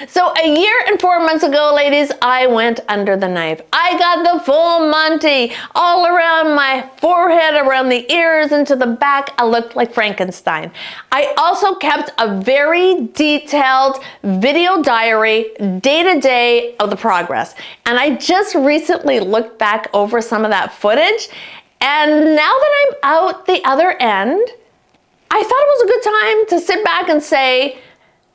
So a year and 4 months ago, ladies, I went under the knife. I got the full Monty all around my forehead, around the ears, into the back. I looked like Frankenstein. I also kept a very detailed video diary, day to day, of the progress. And I just recently looked back over some of that footage. And now that I'm out the other end, I thought it was a good time to sit back and say,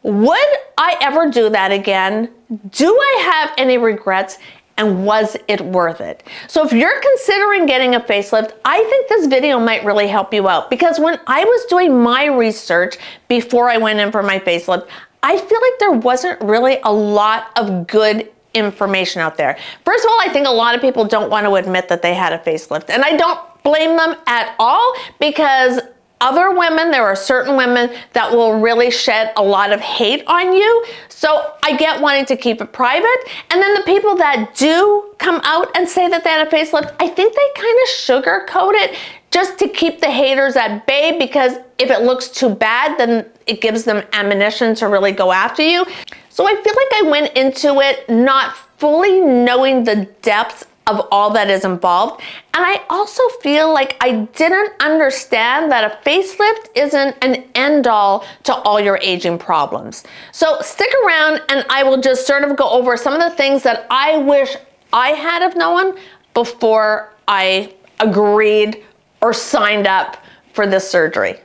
would I ever do that again? Do I have any regrets? And was it worth it? So if you're considering getting a facelift, I think this video might really help you out, because when I was doing my research before I went in for my facelift, I feel like there wasn't really a lot of good information out there. First of all, I think a lot of people don't want to admit that they had a facelift, and I don't blame them at all, because other women, there are certain women that will really shed a lot of hate on you. So I get wanting to keep it private. And then the people that do come out and say that they had a facelift, I think they kind of sugarcoat it just to keep the haters at bay, because if it looks too bad, then it gives them ammunition to really go after you. So I feel like I went into it not fully knowing the depths of all that is involved. And I also feel like I didn't understand that a facelift isn't an end all to all your aging problems. So stick around and I will just sort of go over some of the things that I wish I had have known before I agreed or signed up for this surgery.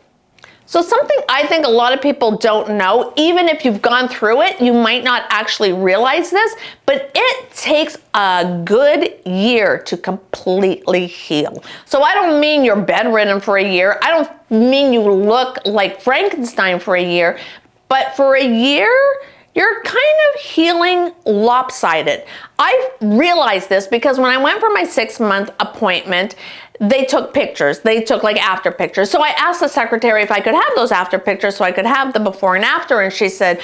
So something I think a lot of people don't know, even if you've gone through it, you might not actually realize this, but it takes a good year to completely heal. So I don't mean you're bedridden for a year. I don't mean you look like Frankenstein for a year, but for a year, you're kind of healing lopsided. I realized this because when I went for my 6-month appointment, they took pictures. They took like after pictures. So I asked the secretary if I could have those after pictures so I could have the before and after. And she said,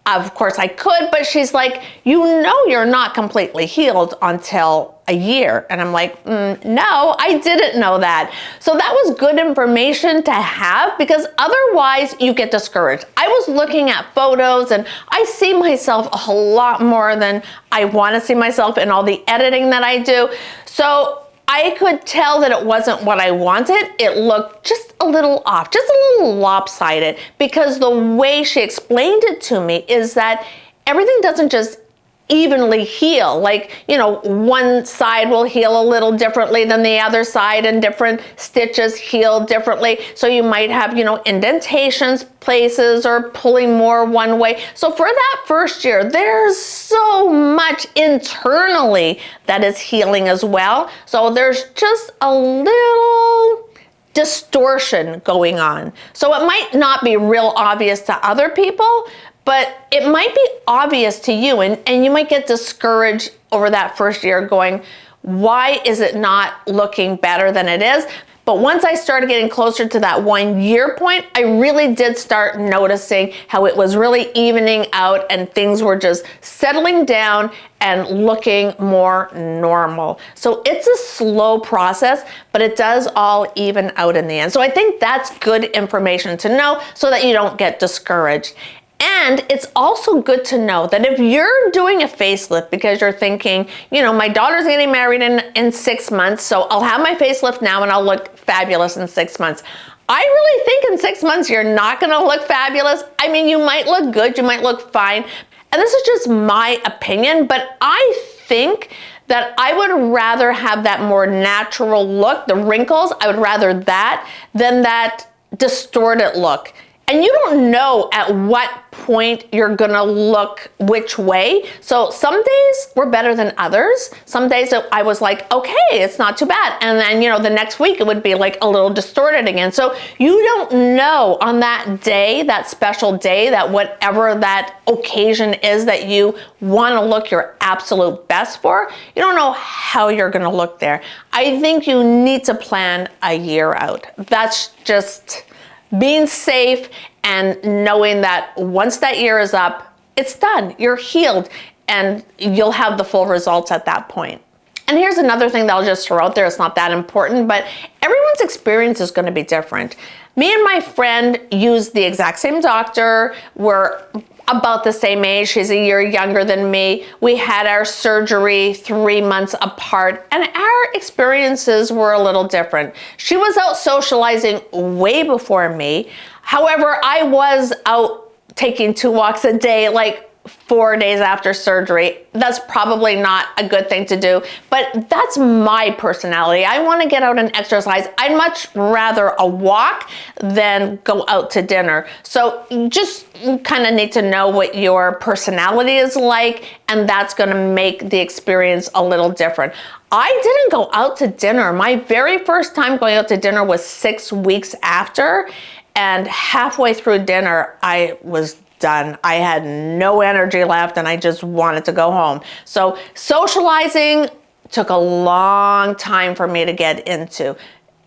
of course I could, but she's like, you know you're not completely healed until a year. And I'm like, no, I didn't know that. So that was good information to have, because otherwise you get discouraged. I was looking at photos and I see myself a lot more than I want to see myself in all the editing that I do. So I could tell that it wasn't what I wanted. It looked just a little off, just a little lopsided, because the way she explained it to me is that everything doesn't just evenly heal. Like, you know, one side will heal a little differently than the other side, and different stitches heal differently. So you might have, you know, indentations places or pulling more one way. So for that first year, there's so much internally that is healing as well. So there's just a little distortion going on. So it might not be real obvious to other people, but it might be obvious to you, and you might get discouraged over that first year going, why is it not looking better than it is? But once I started getting closer to that 1 year point, I really did start noticing how it was really evening out and things were just settling down and looking more normal. So it's a slow process, but it does all even out in the end. So I think that's good information to know so that you don't get discouraged. And it's also good to know that if you're doing a facelift because you're thinking, you know, my daughter's getting married in 6 months, so I'll have my facelift now and I'll look fabulous in 6 months. I really think in 6 months you're not gonna look fabulous. I mean, you might look good, you might look fine. And this is just my opinion, but I think that I would rather have that more natural look, the wrinkles, I would rather that than that distorted look. And you don't know at what point you're gonna look which way. So some days were better than others. Some days I was like, okay, it's not too bad. And then, you know, the next week it would be like a little distorted again. So you don't know on that day, that special day, that whatever that occasion is that you wanna look your absolute best for, you don't know how you're gonna look there. I think you need to plan a year out. That's just being safe and knowing that once that year is up, it's done, you're healed, and you'll have the full results at that point. And here's another thing that I'll just throw out there, it's not that important, but everyone's experience is gonna be different. Me and my friend used the exact same doctor, we're about the same age. She's a year younger than me. We had our surgery 3 months apart, and our experiences were a little different. She was out socializing way before me. However, I was out taking 2 walks a day, like 4 days after surgery. That's probably not a good thing to do, but that's my personality. I want to get out and exercise. I'd much rather a walk than go out to dinner. So you just kind of need to know what your personality is like, and that's going to make the experience a little different. I didn't go out to dinner. My very first time going out to dinner was 6 weeks after, and halfway through dinner, I was done. I had no energy left and I just wanted to go home. So socializing took a long time for me to get into.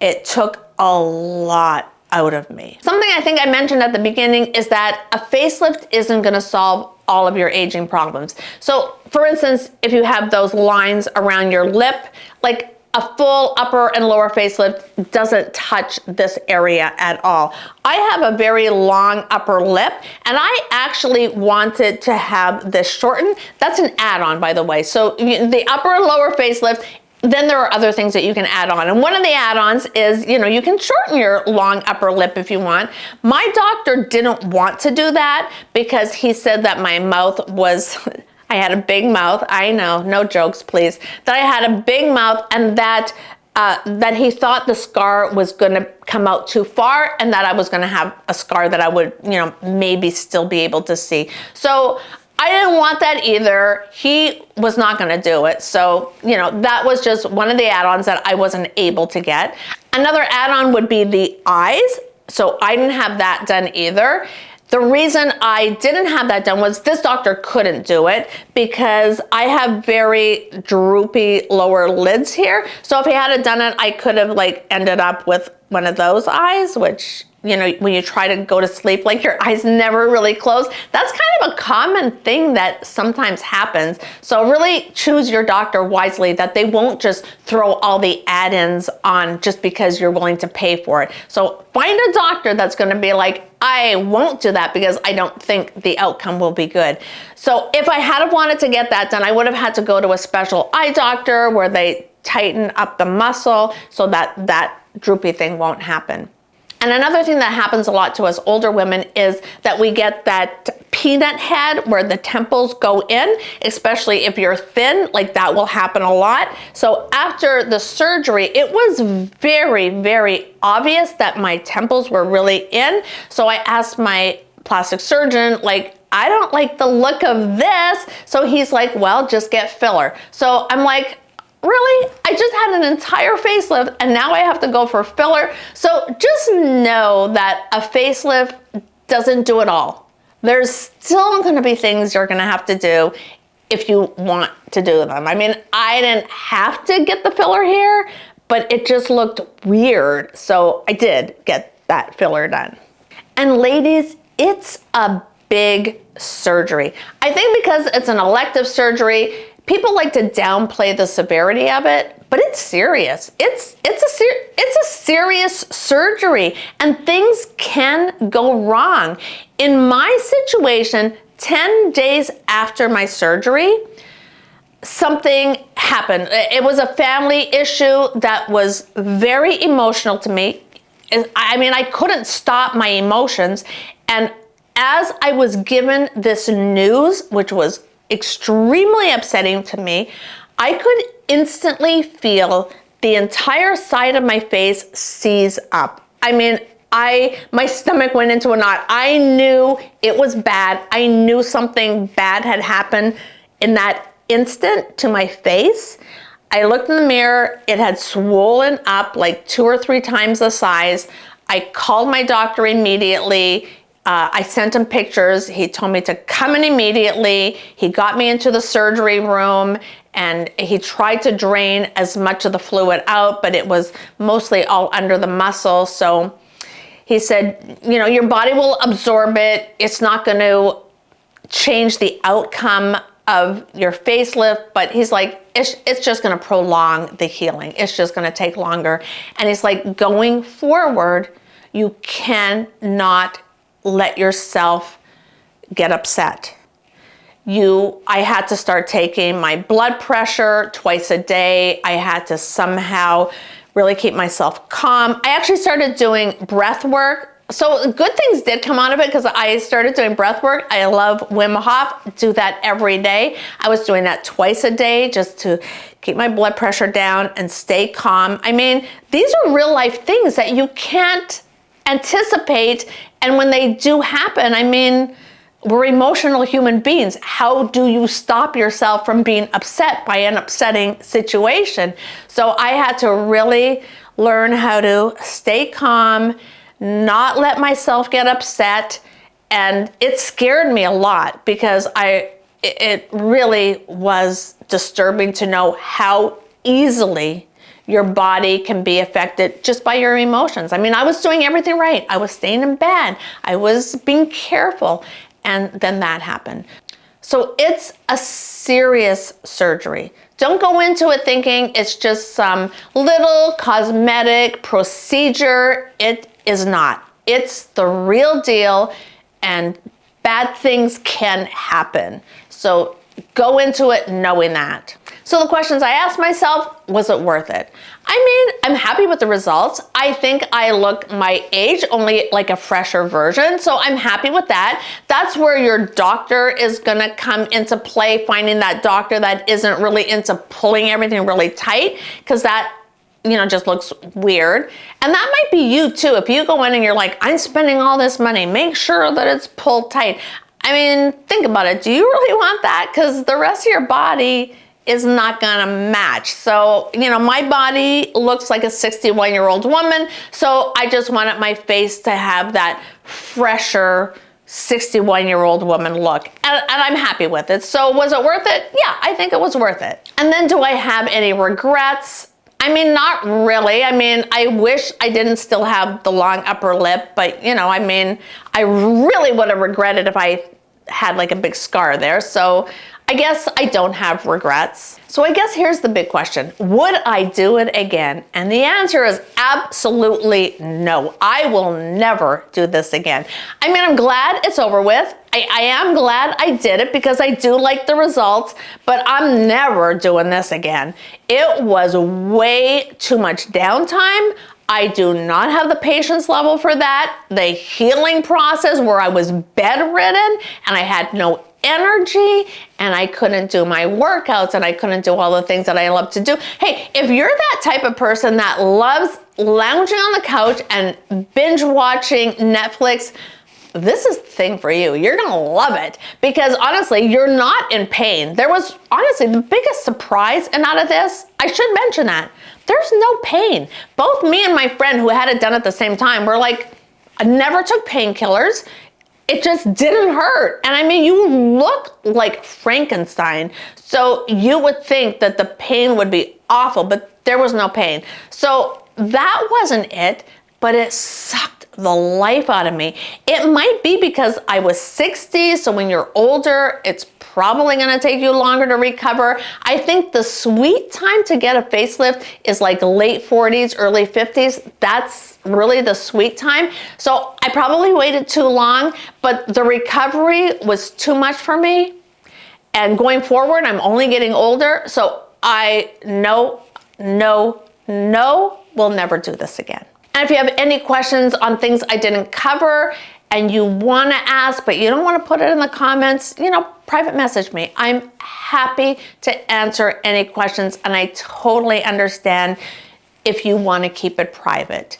It took a lot out of me. Something I think I mentioned at the beginning is that a facelift isn't going to solve all of your aging problems. So for instance, if you have those lines around your lip, like a full upper and lower facelift doesn't touch this area at all. I have a very long upper lip, and I actually wanted to have this shortened. That's an add-on, by the way. So the upper and lower facelift, then there are other things that you can add on. And one of the add-ons is, you can shorten your long upper lip if you want. My doctor didn't want to do that because he said that my mouth was... I had a big mouth. I know, no jokes, please. That I had a big mouth, and that he thought the scar was going to come out too far, and that I was going to have a scar that I would, maybe still be able to see. So I didn't want that either. He was not going to do it. So, that was just one of the add-ons that I wasn't able to get. Another add-on would be the eyes. So I didn't have that done either. The reason I didn't have that done was this doctor couldn't do it because I have very droopy lower lids here. So if he had done it, I could have ended up with one of those eyes, which, when you try to go to sleep, your eyes never really close. That's kind of a common thing that sometimes happens. So really choose your doctor wisely, that they won't just throw all the add-ins on just because you're willing to pay for it. So find a doctor that's going to be like, I won't do that because I don't think the outcome will be good. So if I had wanted to get that done, I would have had to go to a special eye doctor where they tighten up the muscle so that that droopy thing won't happen. And another thing that happens a lot to us older women is that we get that peanut head where the temples go in, especially if you're thin, that will happen a lot. So after the surgery, it was very, very obvious that my temples were really in. So I asked my plastic surgeon, I don't like the look of this. So he's like, well, just get filler. So I'm like, really? I just had an entire facelift and now I have to go for filler. So just know that a facelift doesn't do it all. There's still going to be things you're going to have to do if you want to do them. I mean, I didn't have to get the filler here, but it just looked weird. So I did get that filler done. And ladies, it's a big surgery. I think because it's an elective surgery, people like to downplay the severity of it, but it's serious. It's a serious surgery, and things can go wrong. In my situation, 10 days after my surgery, something happened. It was a family issue that was very emotional to me. I mean, I couldn't stop my emotions, and as I was given this news, which was extremely upsetting to me, I could instantly feel the entire side of my face seize up. I mean, my stomach went into a knot. I knew it was bad. I knew something bad had happened in that instant to my face. I looked in the mirror. It had swollen up 2 or 3 times the size. I called my doctor immediately. I sent him pictures. He told me to come in immediately. He got me into the surgery room and he tried to drain as much of the fluid out, but it was mostly all under the muscle. So he said, your body will absorb it. It's not going to change the outcome of your facelift, but he's like, it's just going to prolong the healing. It's just going to take longer. And he's like, going forward, you cannot let yourself get upset. I had to start taking my blood pressure twice a day. I had to somehow really keep myself calm. I actually started doing breath work. So good things did come out of it because I started doing breath work. I love Wim Hof, do that every day. I was doing that twice a day just to keep my blood pressure down and stay calm. I mean, these are real life things that you can't anticipate. And when they do happen, I mean, we're emotional human beings. How do you stop yourself from being upset by an upsetting situation? So I had to really learn how to stay calm, not let myself get upset. And it scared me a lot because it really was disturbing to know how easily your body can be affected just by your emotions. I mean, I was doing everything right. I was staying in bed. I was being careful. And then that happened. So it's a serious surgery. Don't go into it thinking it's just some little cosmetic procedure. It is not. It's the real deal, and bad things can happen. So go into it knowing that. So the questions I asked myself, was it worth it? I mean, I'm happy with the results. I think I look my age, only like a fresher version. So I'm happy with that. That's where your doctor is gonna come into play, finding that doctor that isn't really into pulling everything really tight, because that, just looks weird. And that might be you too. If you go in and you're like, I'm spending all this money, make sure that it's pulled tight. I mean, think about it. Do you really want that? Because the rest of your body is not gonna match. So, my body looks like a 61-year-old woman, so I just wanted my face to have that fresher 61-year-old woman look. And I'm happy with it. So was it worth it? Yeah, I think it was worth it. And then do I have any regrets? I mean, not really. I mean, I wish I didn't still have the long upper lip, but I mean, I really would have regretted if I had like a big scar there. So I guess I don't have regrets. So I guess here's the big question. Would I do it again? And the answer is absolutely no. I will never do this again. I mean, I'm glad it's over with. I am glad I did it because I do like the results, but I'm never doing this again. It was way too much downtime. I do not have the patience level for that. The healing process where I was bedridden and I had no energy and I couldn't do my workouts and I couldn't do all the things that I love to do. Hey, if you're that type of person that loves lounging on the couch and binge watching Netflix, this is the thing for you. You're gonna love it because honestly, you're not in pain. There was honestly the biggest surprise and out of this, I should mention that, there's no pain. Both me and my friend who had it done at the same time were like, I never took painkillers. It just didn't hurt. And I mean, you look like Frankenstein. So you would think that the pain would be awful, but there was no pain. So that wasn't it, but it sucked the life out of me. It might be because I was 60, so when you're older, it's probably gonna take you longer to recover. I think the sweet time to get a facelift is like late 40s, early 50s. That's really the sweet time. So I probably waited too long, but the recovery was too much for me. And going forward, I'm only getting older. So no, we'll never do this again. And if you have any questions on things I didn't cover and you want to ask, but you don't want to put it in the comments, private message me. I'm happy to answer any questions, and I totally understand if you want to keep it private.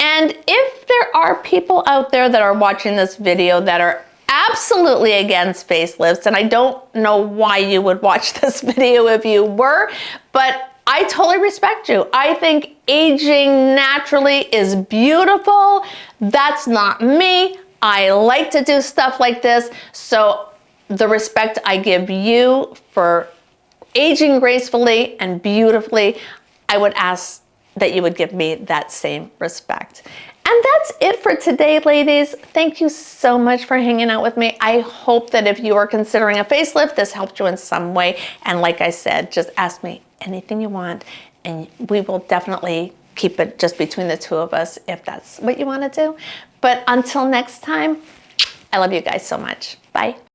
And if there are people out there that are watching this video that are absolutely against facelifts, and I don't know why you would watch this video if you were, but I totally respect you. I think aging naturally is beautiful. That's not me. I like to do stuff like this. So the respect I give you for aging gracefully and beautifully, I would ask that you would give me that same respect. And that's it for today, ladies. Thank you so much for hanging out with me. I hope that if you are considering a facelift, this helped you in some way. And like I said, just ask me anything you want, and we will definitely keep it just between the two of us if that's what you want to do. But until next time, I love you guys so much. Bye.